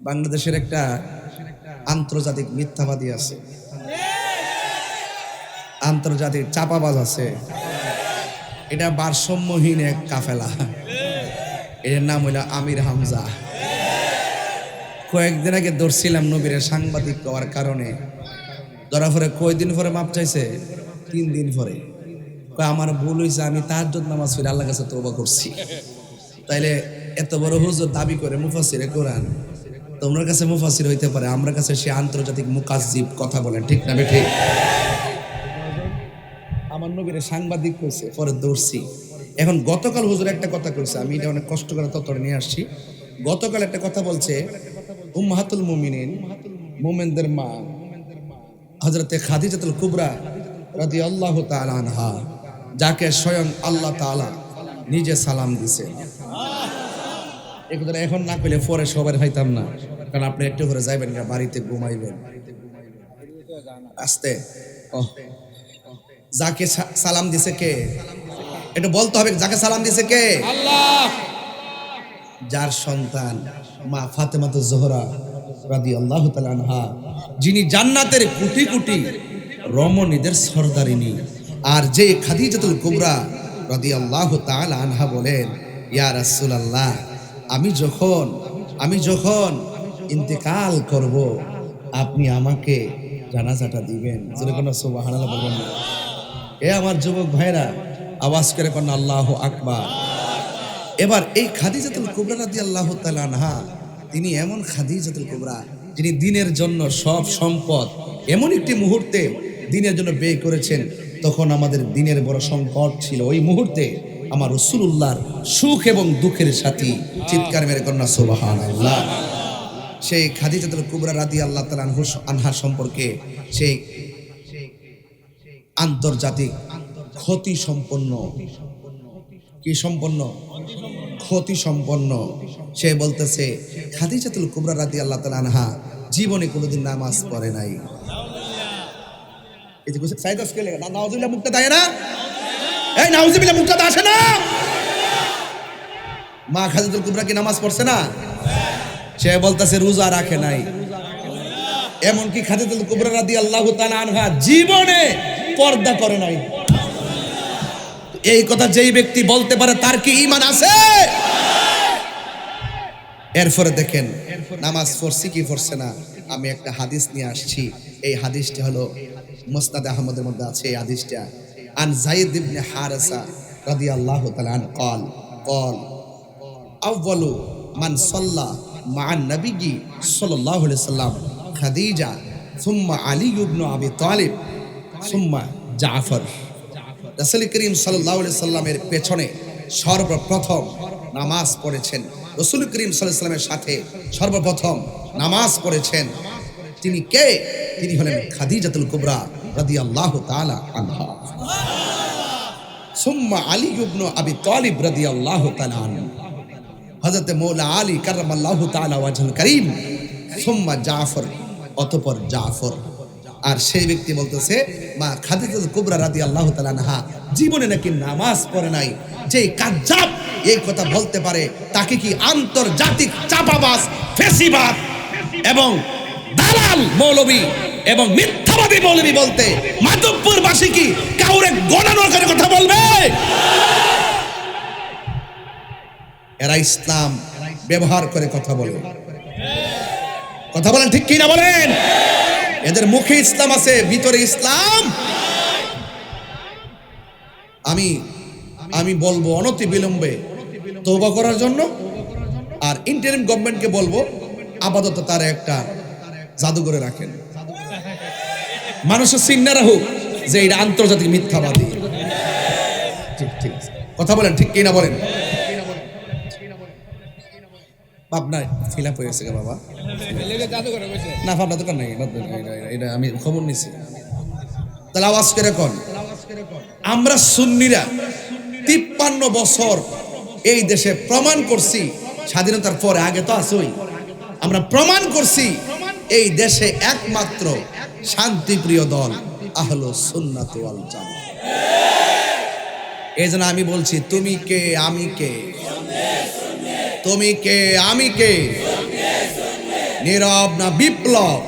বাংলাদেশের একটা আন্তর্জাতিক মিথ্যাবাদী আছে, আন্তর্জাতিক চাপাবাজ আছে। এটা ভারসাম্যহীন এক কাফেলা। এর নাম হইল আমির হামজা। কয়েকদিন আগে ধরছিলাম নবীর সাংবাদিক হওয়ার কারণে। ধরা পরে কয়দিন পরে মাপ চাইছে? 3 দিন পরে। আমার ভুল হয়েছে, আমি তাহাজ্জুদ নামাজ পড়ে আল্লাহর কাছে তওবা করছি। তাইলে এত বড় হুজুর দাবি করে মুফাসসিরে কোরআন, তোমার কাছে মুফাসসির হইতে পারে, আমার কাছে সে আন্তর্জাতিক মুকাজ্জিব। কথা বলেন ঠিক না ঠিক? আমার নবীর সাংবাদিক কইছে, পরে দৌড়ছি। এখন গতকাল হুজুর একটা কথা কইছে, আমি এটা অনেক কষ্ট করে তত্ত্বটা নিয়ে আসছি। গতকাল একটা কথা বলছে, উম্মাহাতুল মুমিনিন, মুমিনদের মা হযরতে খাদিজাতুল কুবরা রাদিয়াল্লাহু তাআলা আনহা, যাকে স্বয়ং আল্লাহ তাআলা নিজে সালাম দিছে। এই কথাটা এখন না কইলে পরে সবার হইতাম না, কারণ আপনি একটু করে যাইবেন না, বাড়িতে ঘুমাইবেন আস্তে। যাকে সালাম দিছে কে? এটা বলতে হবে, যাকে সালাম দিছে কে? আল্লাহ। যার সন্তান মা ফাতেমাতুজ জোহরা রাদিয়াল্লাহু তাআলা আনহা, যিনি জান্নাতের কোটি কোটি রমণীদের সরদারিনী, আর যে খাদিজাতুল কুবরা রাদিয়াল্লাহু তাআলা আনহা বলেন, ইয়া রাসূলুল্লাহ, আমি যখন ইন্তেকাল করব, আপনি আমাকে জানাজাটা দিবেন। যেন কোন সুবহানাল্লাহ বলবেন না। এ আমার যুবক ভাইরা, আওয়াজ করে কোন আল্লাহু আকবার। এবার এই খাদিজাতুল কুবরা রাদিয়াল্লাহু তাআলা আনহা, তিনি এমন খাদিজাতুল কুবরা, যিনি দিনের জন্য সব সম্পদ এমন একটি মুহূর্তে দিনের জন্য ব্যয় করেছেন, তখন আমাদের দিনের বড় সংকট ছিল। ওই মুহূর্তে আমার রাসূলুল্লাহর সুখ এবং দুঃখের সাথী। চিৎকার মেরে কন্যা সুবহানাল্লাহ। সেই খাদিজাতুল কুবরা রাদিয়াল্লাহু তাআলা আনহা সম্পর্কে সেই আন্তর্জাতিক ক্ষতি সম্পন্ন, কি সম্পন্ন? ক্ষতি সম্পন্ন। সে বলতেছে, খাদিজাতুল কুবরা রাদিয়াল্লাহু তাআলা আনহা জীবনে কোনোদিন নামাজ পড়ে নাই। এই যে সাইদাস কে লাগা নাউজুবিল্লাহ মুক্তা দেয় না? এই নাউজুবিল্লাহ মুক্তা আসে না? মা খাদিজাতুল কুবরা কি নামাজ পড়ছে না? সে বলতেছে রোজা রাখে নাই। এমনকি খাদিজাতুল কুবরা রাদিয়াল্লাহু তাআলা আনহা জীবনে পর্দা করে নাই। এই কথা যেই ব্যক্তি বলতে পারে, তার কি ঈমান আছে? এরপরে দেখেন নামাজ পড়ছি কি পড়ছে না। আমি একটা হাদিস নিয়ে আসছি। এই হাদিসটা হলো মুসনাদ আহমদের মধ্যে আছে। এই হাদিসটা আন যায়েদ ইবনে হারেসা রাদিয়াল্লাহু তাআলা আন قال আউয়ালু মান সাল্লা মা'আন নবী সাল্লাল্লাহু আলাইহি সাল্লাম খাদিজা সুম্মা আলী ইবনে আবি তালিব সুম্মা জাফর। রাসূল করিম সাল্লাল্লাহু আলাইহি সাল্লামের পেছনে সর্বপ্রথম নামাজ পড়েছেন, রাসূল করিম সাল্লাল্লাহু আলাইহি সাল্লামের সাথে সর্বপ্রথম নামাজ পড়েছেন তিনি কে? তিনি হলেন খাদিজাতুল কুবরা রাদিয়াল্লাহু তাআলা আনহা। সুম্মা আলী ইবনে আবি তালিব রাদিয়াল্লাহু তাআলা আনহু, হযরত মওলা আলী কাররামাল্লাহু তাআলা ওয়াজহুল কারীম। সুম্মা জাফর, অতঃপর জাফর। আর সেই ব্যক্তি বলতেছে, মা খাদিজাতুল কুবরা রাদিয়াল্লাহু তাআলা আনহা জীবনে নাকি নামাজ পড়ে নাই। যে কাজ্জাব এই কথা বলতে পারে, তাকে কি আন্তর্জাতিক চাপাবাজ, ফেসিবাদ এবং দালাল মৌলবী এবং মিথ্যাবাদী মৌলবী বলতে মাধবপুরবাসী কি কাউরে গণনা করে কথা বলবে? এরা ইসলাম ব্যবহার করে কথা বলে। কথা বলেন ঠিক কি না বলেন? এদের মুখে ইসলাম আছে, ভিতরে ইসলাম। আমি বলবো অনতি বিলম্বে তওবা করার জন্য, আর ইন্টারিম গভর্নমেন্টকে বলবো আপাতত তার একটা জাদুঘরে রাখেন, মানুষের চিন্তা রাখুক যে এটা আন্তর্জাতিক মিথ্যাবাদী। ঠিক কথা বলেন ঠিক কি না বলেন? আপনার ফিল আপ হয়ে গেছে বাবা? না ভাবনা দরকার নাই, এটা আমি খবর নিছি। তাহলে আওয়াজ করে কোন, আমরা সুন্নিরা 53 বছর এই দেশে প্রমাণ করছি, স্বাধীনতার পরে, আগে তো আসই, আমরা প্রমাণ করছি এই দেশে একমাত্র শান্তিপ্রিয় দল আহলুস সুন্নাত ওয়াল জামাত। এই জন্য আমি বলছি, তুমি কে আমি কে? তুমি কে আমি কে? নীরব না বিপ্লব।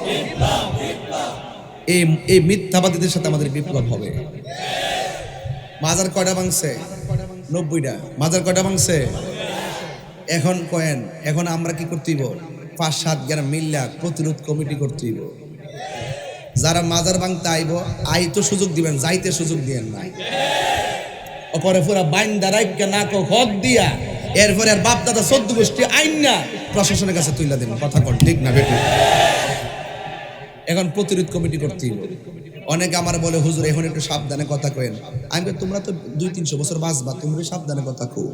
এই এই মিথ্যাবাদীদের সাথে আমাদের বিপ্লব হবে। মাজার কয়টা ভাঙছে? 90টা। মাজার কয়টা ভাঙছে? এখন কয়েন, এখন আমরা কি করতে হইব? 5-7 গ্রাম মিল্লা প্রতিরোধ কমিটি করতে হইব। যারা মাজার ভাঙতে আইব, আইতো সুযোগ দিবেন, যাইতে সুযোগ দিবেন না। ওপরে পুরা বাইন দাঁড়াইকে না কো হদ দিয়া, এরপরে আর বাপ দাদা 14 গোষ্ঠী আইন না প্রশাসনের কাছে তুইলা দেন। কথা কন ঠিক না বেটি? এখন প্রতিরোধ কমিটি করতে হইব। অনেকে আমার বলে, হুজুর এখন একটু সাবধানে কথা কয়েন। আমি বলি, তোমরা তো 200-300 বছর বাঁচবা, তোমরা সাবধানে কথা কও।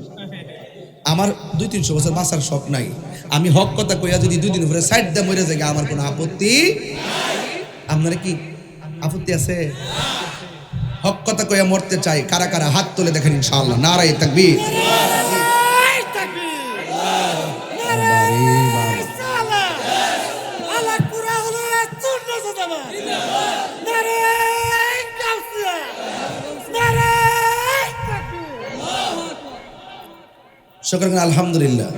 আমার 200-300 বছর বাঁচার শখ নাই। আমি হক কথা কইয়া যদি 2 দিন পরে সাইড দিয়ে মরে যাই, আমার কোনো আপত্তি আপনারা কি আপত্তি আছে? হক কথা কইয়া মরতে চাই। কারা কারা হাত তুলে দেখেন ইনশাআল্লাহ। নারায়ে তাকবীর। শুকরান আলহামদুলিল্লাহ।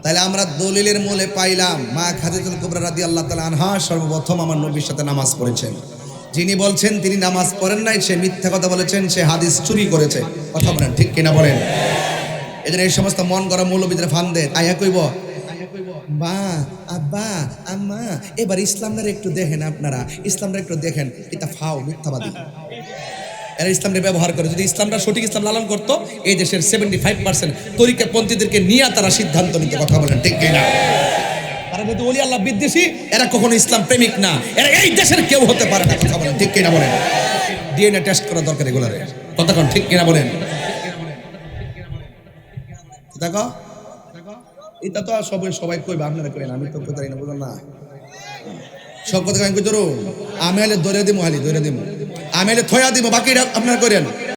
তাহলে আমরা দলিলের মূলে পাইলাম মা খাদিজাতুল কুবরা রাদিয়াল্লাহু তাআলা আনহা সর্বপ্রথম আমার নবীর সাথে নামাজ পড়েছেন। যিনি বলছেন তিনি নামাজ পড়েন নাই, সে মিথ্যা কথা বলেছেন, সে হাদিস চুরি করেছে। কথা বলেন ঠিক কিনা বলেন? এজন্য এই সমস্ত মন গড়া মৌলবীদের ফান্দে আয়া কইব, বা আব্বা আম্মা এবার ইসলামটা একটু দেখেন, আপনারা ইসলামটা একটু দেখেন। এটা ফাও, মিথ্যাবাদী। এরা ইসলামকে ব্যবহার করে। যদি ইসলামটা সঠিক ইসলাম লালন করতো, এই দেশের 75% তরিকাপন্থীদেরকে নিয়ে তারা সিদ্ধান্ত নিত। কথা বলেন ঠিক কিনা? তারা যদি ওলি আল্লাহ বিদ্বেষী, এরা কখনো ইসলাম প্রেমিক না, এরা এই দেশের কেউ হতে পারে না। কথা বলেন ঠিক কিনা বলেন? ডিএনএ টেস্ট করা দরকার এগুলারে। কথা কন ঠিক কিনা বলেন? দেখো এটা তো সবাই কইবে, আপনারা কইবেন, আমি তো কইতারি না, বুঝলেন না? সব কথা আমি কই ধরো, আমি হলে ধরে দিব, আমি হলে থয়া দিব, বাকিটা আপনারা করেন।